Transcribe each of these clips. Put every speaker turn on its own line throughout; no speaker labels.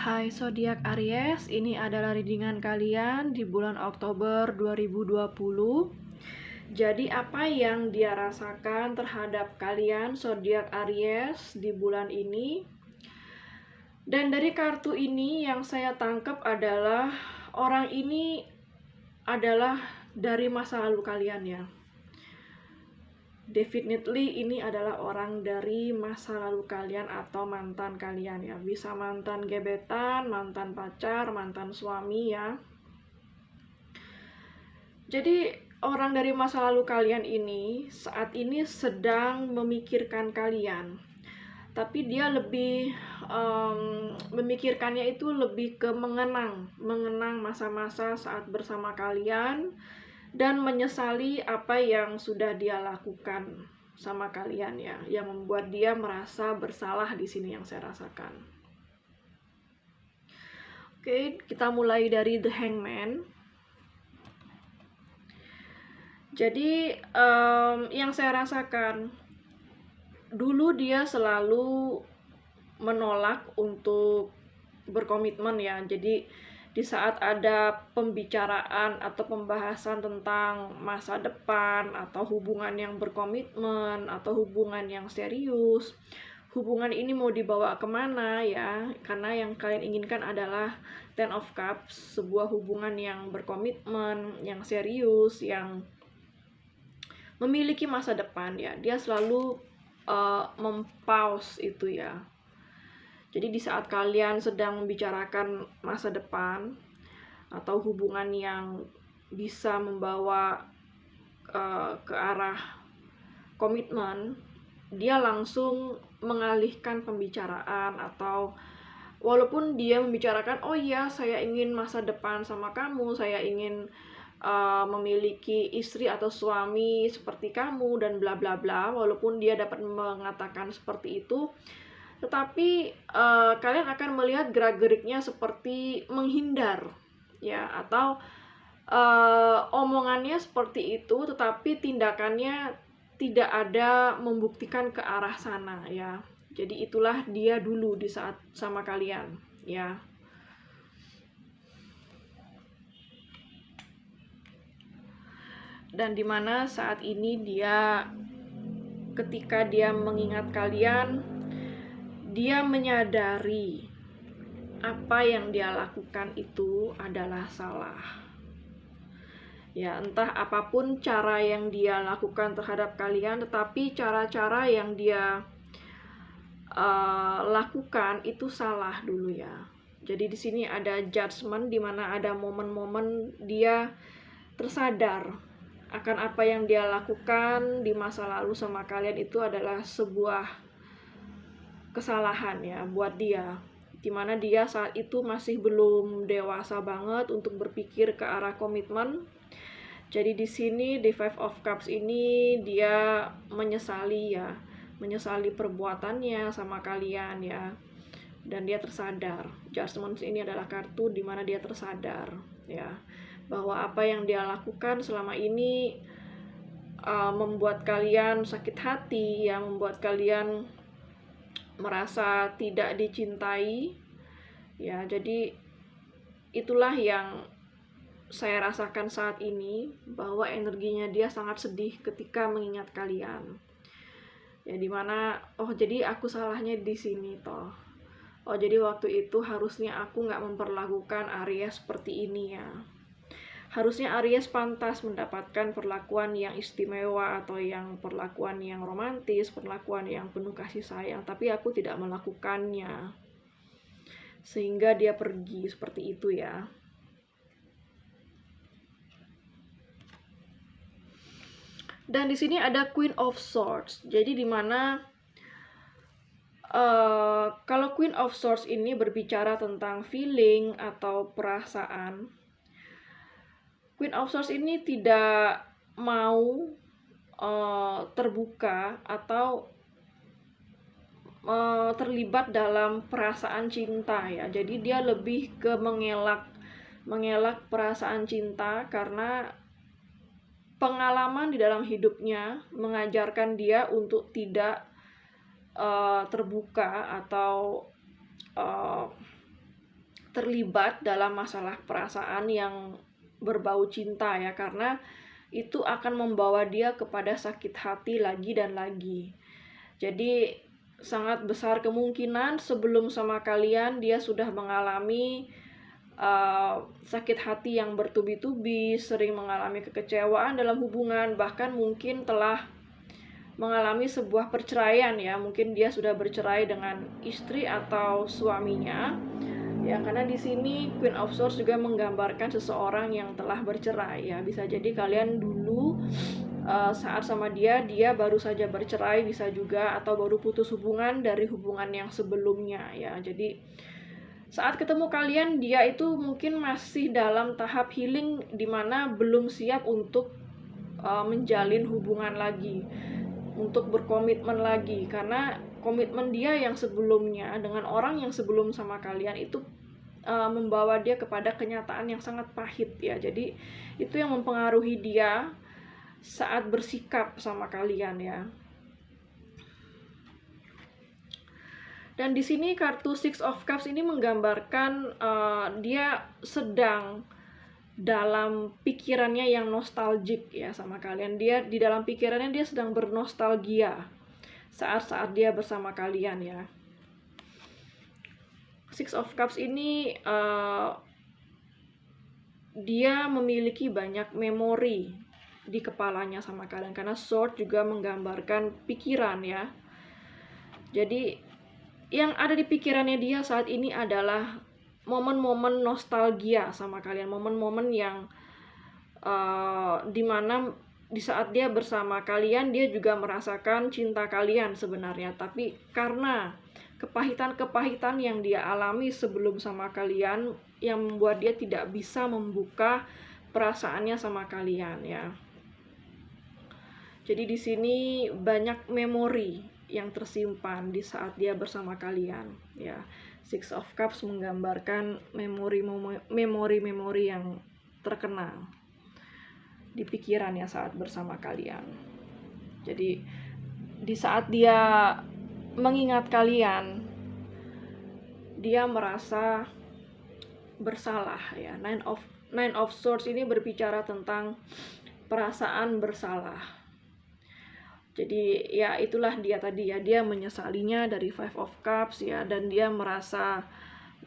Hai zodiak Aries, ini adalah readingan kalian di bulan Oktober 2020. Jadi apa yang dia rasakan terhadap kalian zodiak Aries di bulan ini? Dan dari kartu ini yang saya tangkap adalah orang ini adalah dari masa lalu kalian ya. Definitely ini adalah orang dari masa lalu kalian atau mantan kalian ya. Bisa mantan gebetan, mantan pacar, mantan suami ya. Jadi orang dari masa lalu kalian ini saat ini sedang memikirkan kalian. Tapi dia lebih memikirkannya itu lebih ke mengenang masa-masa saat bersama kalian dan menyesali apa yang sudah dia lakukan sama kalian ya, yang membuat dia merasa bersalah di sini yang saya rasakan. Oke, kita mulai dari The Hangman. Jadi yang saya rasakan, dulu dia selalu menolak untuk berkomitmen ya. Jadi di saat ada pembicaraan atau pembahasan tentang masa depan atau hubungan yang berkomitmen atau hubungan yang serius, hubungan ini mau dibawa kemana ya, karena yang kalian inginkan adalah Ten of Cups, sebuah hubungan yang berkomitmen, yang serius, yang memiliki masa depan ya. Dia selalu mempause itu ya. Jadi di saat kalian sedang membicarakan masa depan atau hubungan yang bisa membawa ke arah komitmen, dia langsung mengalihkan pembicaraan, atau walaupun dia membicarakan, oh iya saya ingin masa depan sama kamu, saya ingin memiliki istri atau suami seperti kamu dan bla bla bla, walaupun dia dapat mengatakan seperti itu, tetapi kalian akan melihat gerak-geriknya seperti menghindar ya, atau omongannya seperti itu tetapi tindakannya tidak ada membuktikan ke arah sana ya. Jadi itulah dia dulu di saat sama kalian ya. Dan dimana saat ini dia, ketika dia mengingat kalian, dia menyadari apa yang dia lakukan itu adalah salah ya. Entah apapun cara yang dia lakukan terhadap kalian, tetapi cara-cara yang dia lakukan itu salah dulu ya. Jadi di sini ada judgment, di mana ada momen-momen dia tersadar akan apa yang dia lakukan di masa lalu sama kalian itu adalah sebuah kesalahan ya buat dia, dimana dia saat itu masih belum dewasa banget untuk berpikir ke arah komitmen. Jadi di sini di Five of Cups ini dia menyesali ya, menyesali perbuatannya sama kalian ya, dan dia tersadar. Judgment ini adalah kartu dimana dia tersadar ya, bahwa apa yang dia lakukan selama ini membuat kalian sakit hati ya, membuat kalian merasa tidak dicintai ya. Jadi itulah yang saya rasakan saat ini, bahwa energinya dia sangat sedih ketika mengingat kalian ya, dimana oh jadi aku salahnya di sini toh, oh jadi waktu itu harusnya aku nggak memperlakukan Aries seperti ini ya. Harusnya Aries pantas mendapatkan perlakuan yang istimewa atau yang perlakuan yang romantis, perlakuan yang penuh kasih sayang, tapi aku tidak melakukannya. Sehingga dia pergi seperti itu ya. Dan di sini ada Queen of Swords. Jadi di mana kalau Queen of Swords ini berbicara tentang feeling atau perasaan, Queen of Swords ini tidak mau terbuka atau terlibat dalam perasaan cinta ya. Jadi dia lebih ke mengelak perasaan cinta, karena pengalaman di dalam hidupnya mengajarkan dia untuk tidak terbuka atau terlibat dalam masalah perasaan yang berbau cinta ya, karena itu akan membawa dia kepada sakit hati lagi dan lagi. Jadi sangat besar kemungkinan sebelum sama kalian dia sudah mengalami sakit hati yang bertubi-tubi, sering mengalami kekecewaan dalam hubungan, bahkan mungkin telah mengalami sebuah perceraian ya. Mungkin dia sudah bercerai dengan istri atau suaminya. Ya, karena di sini Queen of Swords juga menggambarkan seseorang yang telah bercerai ya. Bisa jadi kalian dulu saat sama dia baru saja bercerai, bisa juga, atau baru putus hubungan dari hubungan yang sebelumnya ya. Jadi saat ketemu kalian, dia itu mungkin masih dalam tahap healing, dimana belum siap untuk menjalin hubungan lagi, untuk berkomitmen lagi, karena komitmen dia yang sebelumnya dengan orang yang sebelum sama kalian itu membawa dia kepada kenyataan yang sangat pahit ya. Jadi itu yang mempengaruhi dia saat bersikap sama kalian ya. Dan di sini kartu Six of Cups ini menggambarkan dia sedang dalam pikirannya yang nostalgic ya sama kalian. Dia di dalam pikirannya dia sedang bernostalgia saat-saat dia bersama kalian ya. Six of Cups ini dia memiliki banyak memori di kepalanya sama kalian, karena Sword juga menggambarkan pikiran ya. Jadi yang ada di pikirannya dia saat ini adalah momen-momen nostalgia sama kalian, momen-momen yang dimana di saat dia bersama kalian dia juga merasakan cinta kalian sebenarnya, tapi karena kepahitan-kepahitan yang dia alami sebelum sama kalian yang membuat dia tidak bisa membuka perasaannya sama kalian ya. Jadi di sini banyak memori yang tersimpan di saat dia bersama kalian ya. Six of Cups menggambarkan memori-memori yang terkenang di pikirannya saat bersama kalian. Jadi di saat dia mengingat kalian, dia merasa bersalah ya. Nine of Swords ini berbicara tentang perasaan bersalah. Jadi ya itulah dia tadi ya, dia menyesalinya dari Five of Cups ya, dan dia merasa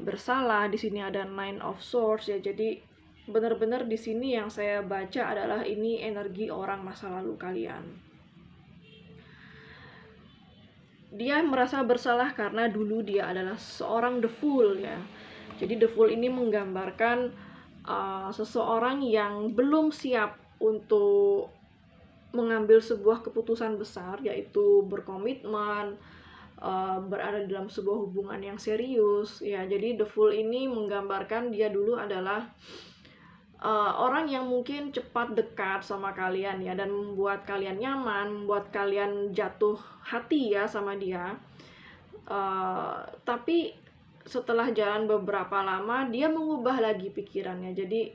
bersalah. Di sini ada Nine of Swords ya. Jadi benar-benar di sini yang saya baca adalah ini energi orang masa lalu kalian. Dia merasa bersalah karena dulu dia adalah seorang The Fool ya. Jadi The Fool ini menggambarkan seseorang yang belum siap untuk mengambil sebuah keputusan besar, yaitu berkomitmen, berada dalam sebuah hubungan yang serius ya. Jadi The Fool ini menggambarkan dia dulu adalah orang yang mungkin cepat dekat sama kalian ya, dan membuat kalian nyaman, membuat kalian jatuh hati ya sama dia. Tapi setelah jalan beberapa lama dia mengubah lagi pikirannya. Jadi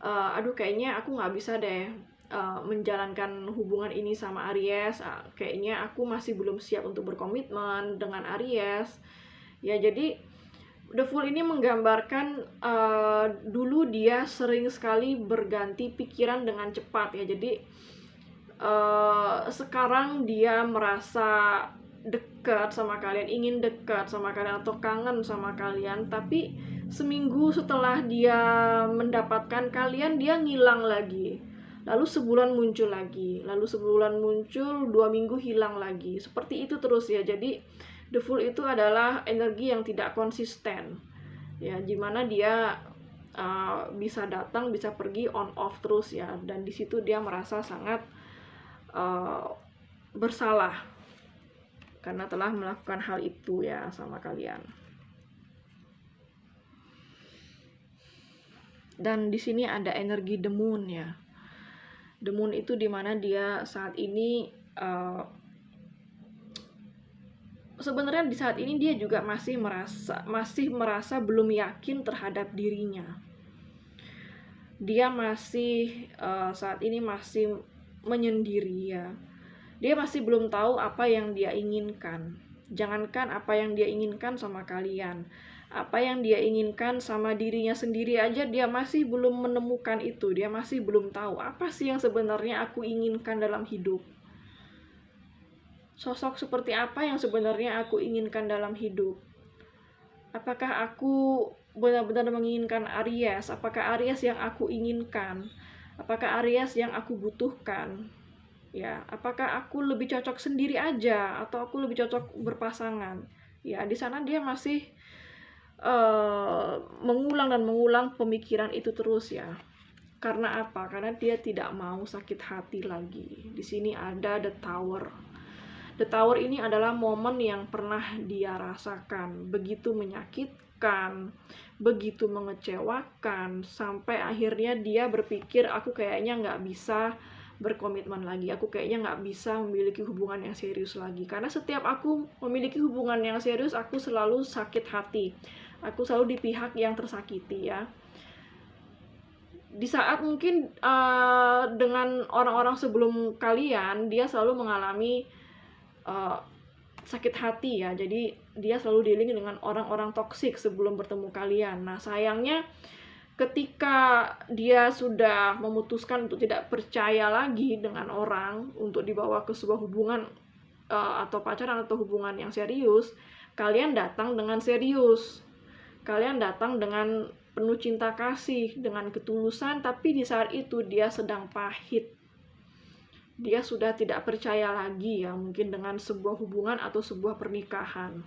aduh kayaknya aku nggak bisa deh menjalankan hubungan ini sama Aries, kayaknya aku masih belum siap untuk berkomitmen dengan Aries ya. Jadi The Fool ini menggambarkan dulu dia sering sekali berganti pikiran dengan cepat ya. Jadi sekarang dia merasa dekat sama kalian, ingin dekat sama kalian atau kangen sama kalian, tapi seminggu setelah dia mendapatkan kalian dia ngilang lagi. Lalu sebulan muncul lagi, lalu sebulan muncul, 2 minggu hilang lagi. Seperti itu terus ya. Jadi The Fool itu adalah energi yang tidak konsisten ya, gimana dia bisa datang, bisa pergi, on off terus ya. Dan di situ dia merasa sangat bersalah karena telah melakukan hal itu ya sama kalian. Dan di sini ada energi The Moon ya. The Moon itu dimana dia saat ini sebenarnya di saat ini dia juga masih merasa belum yakin terhadap dirinya. Dia masih saat ini masih menyendiri ya. Dia masih belum tahu apa yang dia inginkan. Jangankan apa yang dia inginkan sama kalian, apa yang dia inginkan sama dirinya sendiri aja dia masih belum menemukan itu. Dia masih belum tahu apa sih yang sebenarnya aku inginkan dalam hidup. Sosok seperti apa yang sebenarnya aku inginkan dalam hidup? Apakah aku benar-benar menginginkan Aries? Apakah Aries yang aku inginkan? Apakah Aries yang aku butuhkan? Ya, apakah aku lebih cocok sendiri aja atau aku lebih cocok berpasangan? Ya, di sana dia masih mengulang dan mengulang pemikiran itu terus ya. Karena apa? Karena dia tidak mau sakit hati lagi. Di sini ada The Tower. The Tower ini adalah momen yang pernah dia rasakan, begitu menyakitkan, begitu mengecewakan, sampai akhirnya dia berpikir, aku kayaknya nggak bisa berkomitmen lagi, aku kayaknya nggak bisa memiliki hubungan yang serius lagi. Karena setiap aku memiliki hubungan yang serius, aku selalu sakit hati, aku selalu di pihak yang tersakiti ya. Di saat mungkin dengan orang-orang sebelum kalian, dia selalu mengalami sakit hati ya. Jadi dia selalu dealing dengan orang-orang toksik sebelum bertemu kalian. Nah sayangnya ketika dia sudah memutuskan untuk tidak percaya lagi dengan orang, untuk dibawa ke sebuah hubungan atau pacaran atau hubungan yang serius, kalian datang dengan serius, kalian datang dengan penuh cinta kasih, dengan ketulusan, tapi di saat itu dia sedang pahit. Dia sudah tidak percaya lagi ya, mungkin dengan sebuah hubungan atau sebuah pernikahan.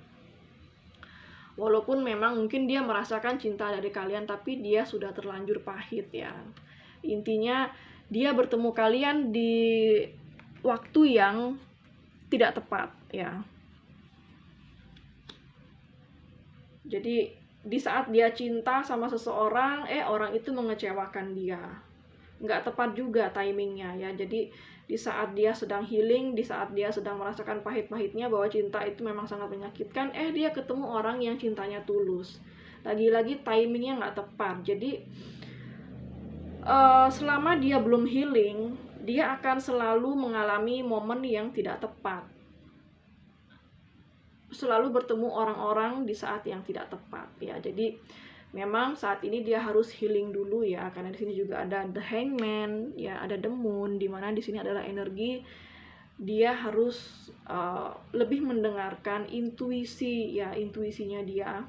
Walaupun memang mungkin dia merasakan cinta dari kalian, tapi dia sudah terlanjur pahit ya. Intinya dia bertemu kalian di waktu yang tidak tepat ya. Jadi di saat dia cinta sama seseorang, orang itu mengecewakan dia. Nggak tepat juga timingnya ya. Jadi di saat dia sedang healing, di saat dia sedang merasakan pahit-pahitnya bahwa cinta itu memang sangat menyakitkan, dia ketemu orang yang cintanya tulus. Lagi-lagi timingnya nggak tepat. Jadi selama dia belum healing, dia akan selalu mengalami momen yang tidak tepat, selalu bertemu orang-orang di saat yang tidak tepat ya. Jadi memang saat ini dia harus healing dulu ya, karena di sini juga ada The Hangman ya, ada The Moon, di mana di sini adalah energi dia harus lebih mendengarkan intuisi ya, intuisinya dia.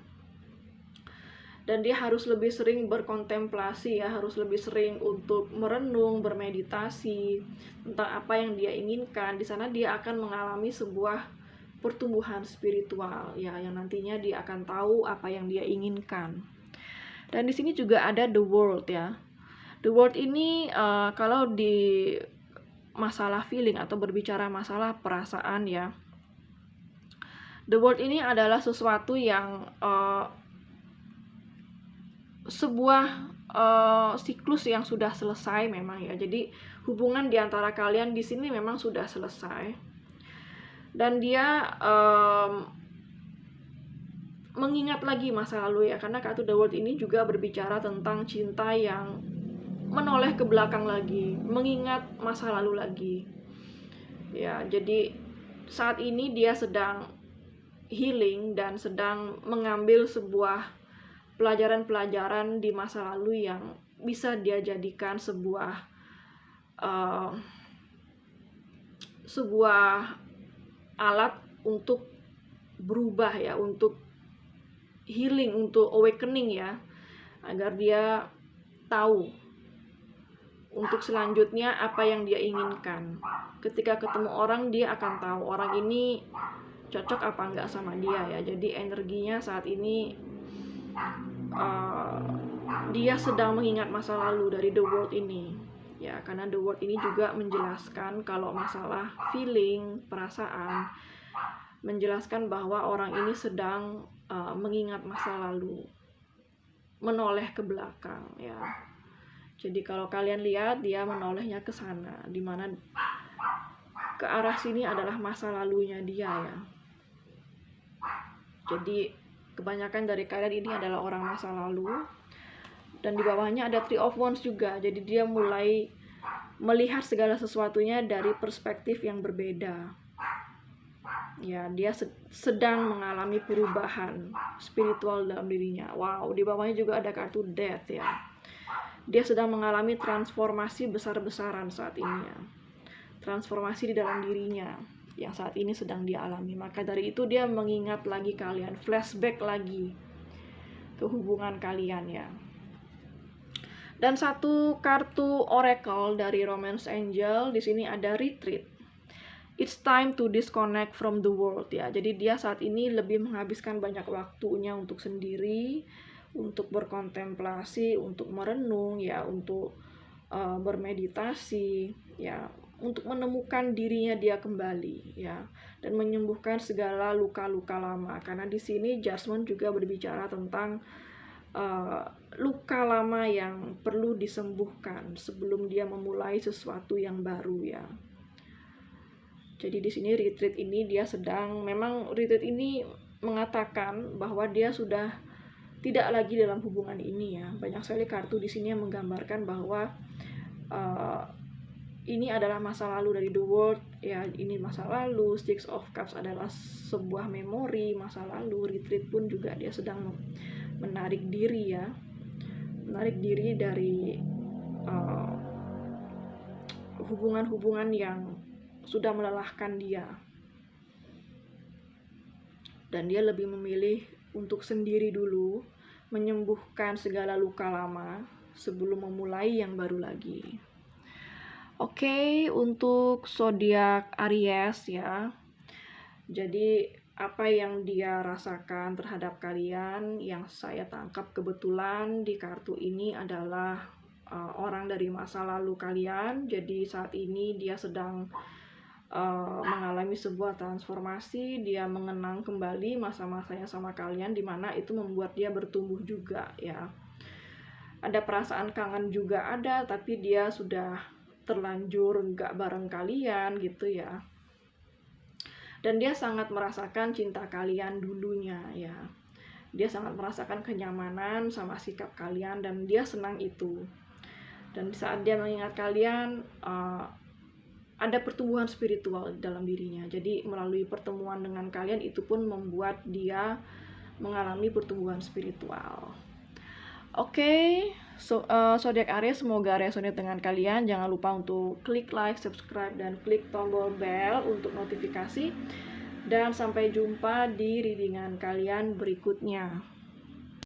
Dan dia harus lebih sering berkontemplasi ya, harus lebih sering untuk merenung, bermeditasi tentang apa yang dia inginkan. Di sana dia akan mengalami sebuah pertumbuhan spiritual ya, yang nantinya dia akan tahu apa yang dia inginkan. Dan di sini juga ada The World ya. The World ini kalau di masalah feeling atau berbicara masalah perasaan ya, The World ini adalah sesuatu yang sebuah siklus yang sudah selesai memang ya. Jadi hubungan di antara kalian di sini memang sudah selesai. Dan dia mengingat lagi masa lalu ya, karena kartu The World ini juga berbicara tentang cinta yang menoleh ke belakang lagi, mengingat masa lalu lagi ya. Jadi saat ini dia sedang healing dan sedang mengambil sebuah pelajaran-pelajaran di masa lalu yang bisa dia jadikan sebuah alat untuk berubah ya, untuk healing, untuk awakening ya, agar dia tahu untuk selanjutnya apa yang dia inginkan. Ketika ketemu orang, dia akan tahu orang ini cocok apa enggak sama dia ya. Jadi energinya saat ini dia sedang mengingat masa lalu dari The World ini ya, karena The World ini juga menjelaskan kalau masalah feeling, perasaan, menjelaskan bahwa orang ini sedang mengingat masa lalu, menoleh ke belakang ya. Jadi kalau kalian lihat dia menolehnya ke sana, dimana ke arah sini adalah masa lalunya dia ya. Jadi kebanyakan dari kalian ini adalah orang masa lalu. Dan di bawahnya ada Three of Wands juga. Jadi dia mulai melihat segala sesuatunya dari perspektif yang berbeda. Ya, dia sedang mengalami perubahan spiritual dalam dirinya. Wow, di bawahnya juga ada kartu Death ya. Dia sedang mengalami transformasi besar-besaran saat ini ya. Transformasi di dalam dirinya yang saat ini sedang dia alami. Maka dari itu dia mengingat lagi kalian, flashback lagi ke hubungan kalian ya. Dan satu kartu oracle dari Romance Angel di sini ada retreat. It's time to disconnect from the world ya. Jadi dia saat ini lebih menghabiskan banyak waktunya untuk sendiri, untuk berkontemplasi, untuk merenung ya, untuk bermeditasi ya, untuk menemukan dirinya dia kembali ya, dan menyembuhkan segala luka-luka lama. Karena di sini Judgment juga berbicara tentang luka lama yang perlu disembuhkan sebelum dia memulai sesuatu yang baru ya. Jadi di sini retreat ini dia sedang, memang retreat ini mengatakan bahwa dia sudah tidak lagi dalam hubungan ini ya. Banyak sekali kartu di sini yang menggambarkan bahwa ini adalah masa lalu dari the world ya. Ini masa lalu. Six of Cups adalah sebuah memori masa lalu. Retreat pun juga dia sedang menarik diri ya, menarik diri dari hubungan-hubungan yang sudah melelahkan dia, dan dia lebih memilih untuk sendiri dulu, menyembuhkan segala luka lama sebelum memulai yang baru lagi. Oke, untuk zodiak Aries ya, jadi apa yang dia rasakan terhadap kalian, yang saya tangkap kebetulan di kartu ini adalah orang dari masa lalu kalian. Jadi saat ini dia sedang mengalami sebuah transformasi, dia mengenang kembali masa-masanya sama kalian, dimana itu membuat dia bertumbuh juga ya. Ada perasaan kangen juga ada, tapi dia sudah terlanjur gak bareng kalian gitu ya. Dan dia sangat merasakan cinta kalian dulunya ya. Dia sangat merasakan kenyamanan sama sikap kalian, dan dia senang itu. Dan saat dia mengingat kalian, ada pertumbuhan spiritual dalam dirinya. Jadi melalui pertemuan dengan kalian itu pun membuat dia mengalami pertumbuhan spiritual. Oke, zodiak Aries, semoga resonate dengan kalian. Jangan lupa untuk klik like, subscribe, dan klik tombol bell untuk notifikasi. Dan sampai jumpa di readingan kalian berikutnya.